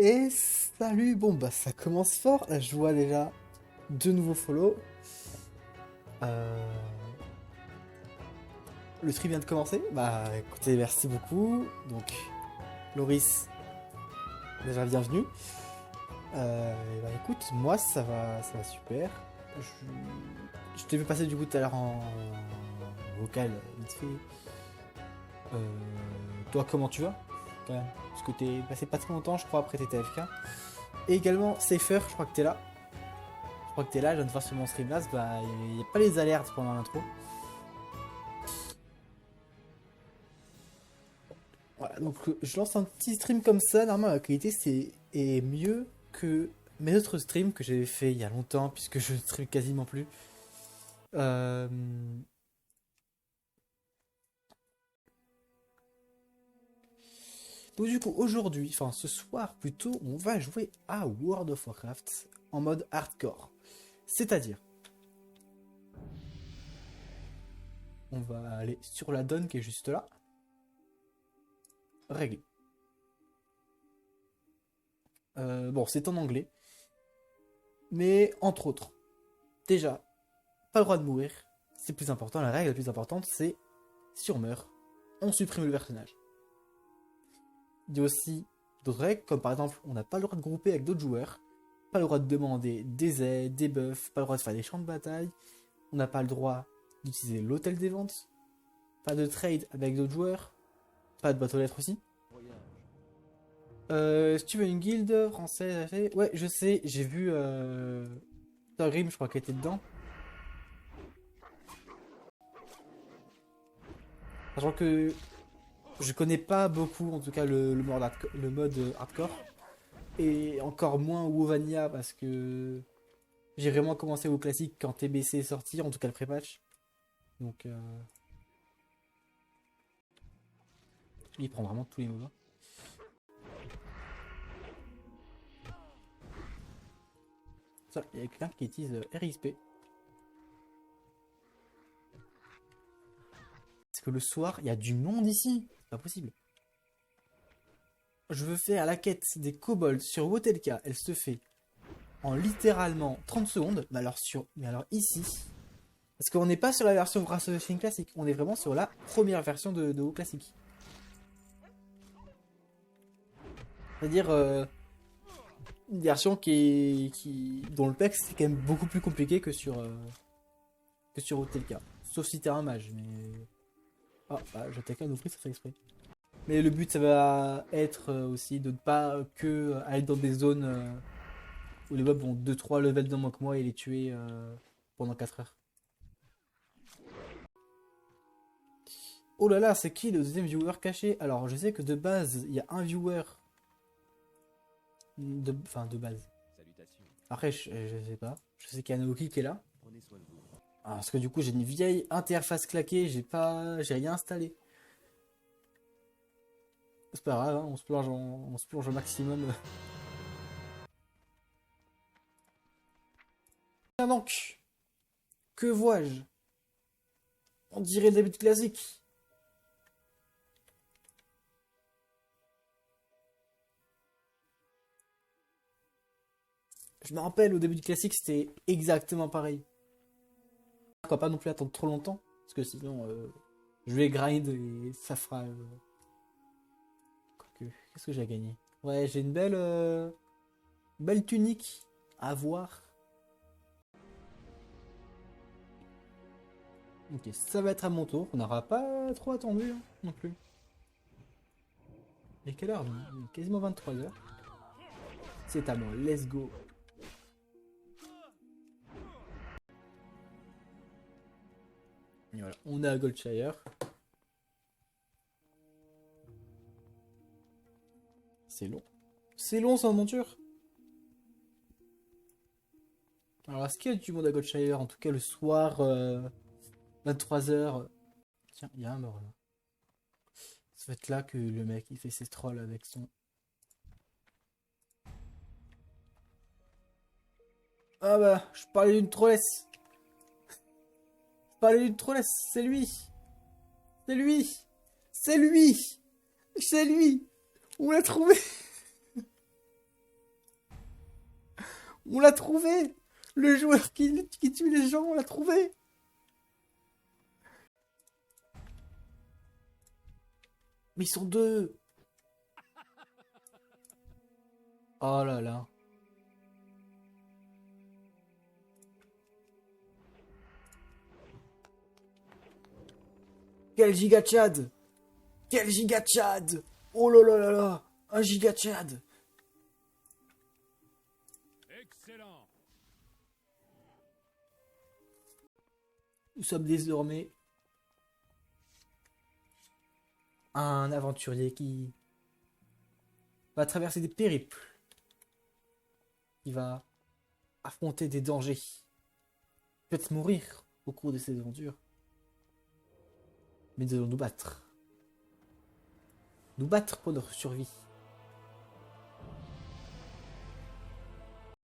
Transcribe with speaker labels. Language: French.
Speaker 1: Et salut, bon bah ça commence fort, là je vois déjà deux nouveaux follow. Euh, Le stream vient de commencer, bah écoutez merci beaucoup. Donc Loris, déjà bienvenue. Et bah écoute, moi ça va super. Je t'ai vu passer du coup tout à l'heure en vocal, vite fait. Toi comment tu vas quand même? Parce que t'es passé pas très longtemps je crois après t'étais AFK. Et également Safer, je crois que t'es là. Je crois que t'es là, je viens de voir sur mon Streamlabs, bah il n'y a pas les alertes pendant l'intro. Voilà, donc je lance un petit stream comme ça, normalement la qualité est mieux que mes autres streams que j'avais fait il y a longtemps, puisque je stream quasiment plus. Euh, Donc du coup aujourd'hui, enfin ce soir plutôt, on va jouer à World of Warcraft en mode hardcore. C'est-à-dire, on va aller sur la donne qui est juste là, règles. Bon, c'est en anglais, mais entre autres, déjà, pas le droit de mourir, c'est plus important, la règle la plus importante c'est si on meurt, on supprime le personnage. Il y a aussi d'autres règles, comme par exemple, on n'a pas le droit de grouper avec d'autres joueurs, pas le droit de demander des aides, des buffs, pas le droit de faire des champs de bataille, on n'a pas le droit d'utiliser l'hôtel des ventes, pas de trade avec d'autres joueurs, pas de bateau lettres aussi. Si tu veux une guilde française, ouais, je sais, j'ai vu Thorgrim, je crois qu'elle était dedans. Sachant que je connais pas beaucoup, en tout cas, le mode hardcore. Et encore moins Wovania parce que j'ai vraiment commencé au classique quand TBC est sorti, en tout cas le pré-patch. Donc, il prend vraiment tous les mots. Ça, il y a quelqu'un qui utilise RXP. Parce que le soir, il y a du monde ici. C'est pas possible. Je veux faire la quête des kobolds sur Wotelka. Elle se fait en littéralement 30 secondes. Mais alors ici, parce qu'on n'est pas sur la version Wrath of the King classique. On est vraiment sur la première version de WoW classique. C'est-à-dire une version dont le PEX c'est quand même beaucoup plus compliqué que sur Wotelka. Sauf si t'es un mage, mais... Ah, bah, Wotelka nous prie, ça fait exprès. Mais le but, ça va être aussi de ne pas que aller dans des zones où les mobs ont 2-3 levels de moins que moi et les tuer pendant 4 heures. Oh là là, c'est qui le deuxième viewer caché? Alors, je sais que de base, il y a un viewer. Enfin, de base. Après, je sais pas. Je sais qu'il y a Naoki qui est là. Ah, parce que du coup, j'ai une vieille interface claquée, j'ai rien installé. C'est pas grave, hein, on se plonge au maximum. Tiens donc, que vois-je? On dirait le début de classique. Je me rappelle, au début du classique, c'était exactement pareil. Pourquoi pas non plus attendre trop longtemps, parce que sinon, je vais grind et ça fera... Qu'est-ce que j'ai à gagner? Ouais, j'ai une belle tunique à voir. Ok, ça va être à mon tour. On n'aura pas trop attendu hein, non plus. Et quelle heure? Il est quasiment 23 h. C'est à moi, let's go. Et voilà, on est à Goldshire. C'est long. C'est long sans monture. Alors, est-ce qu'il y a du monde à Goldshire? En tout cas, le soir, 23 h. Tiens, il y a un mort là. Ça va être là que le mec il fait ses trolls avec son. Ah bah, je parlais d'une trollesse. Je parlais d'une trollesse, c'est lui. C'est lui. C'est lui. C'est lui. On l'a trouvé. On l'a trouvé. Le joueur qui tue les gens, on l'a trouvé. Mais ils sont deux. Oh là là. Quel giga Chad. Quel giga Chad. Oh là là là là. Un giga Chad.
Speaker 2: Excellent.
Speaker 1: Nous sommes désormais un aventurier qui va traverser des périples. Qui va affronter des dangers. Peut-être mourir au cours de ces aventures. Mais nous allons nous battre. Nous battre pour notre survie.